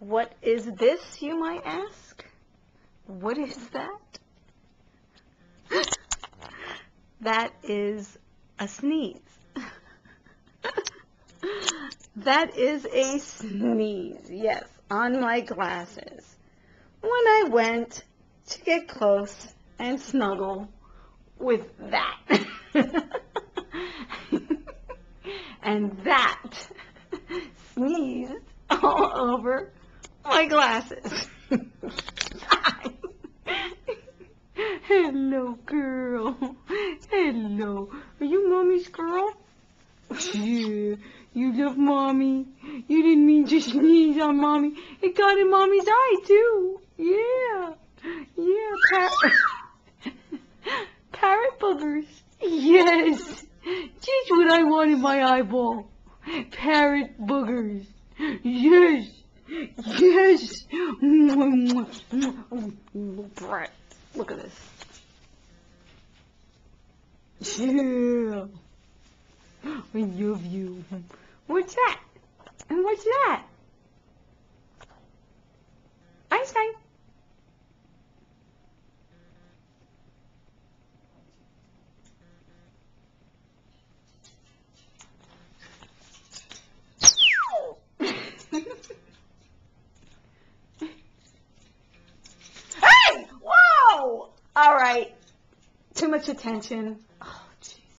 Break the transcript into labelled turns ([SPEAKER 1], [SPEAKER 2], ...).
[SPEAKER 1] What is this, you might ask? What is that? That is a sneeze. That is a sneeze, yes, on my glasses. When I went to get close and snuggle with that. And that sneezed all over my glasses. Hello, girl. Hello. Are you Mommy's girl? Yeah. You love Mommy. You didn't mean to sneeze on Mommy. It got in Mommy's eye, too. Yeah. Yeah, Parrot boogers. Yes. Just what I want in my eyeball. Parrot boogers. Yes. Yes. Brett, look at this. Yeah. I love you. What's that? And what's that? Einstein. Hey! Whoa! All right. Too much attention.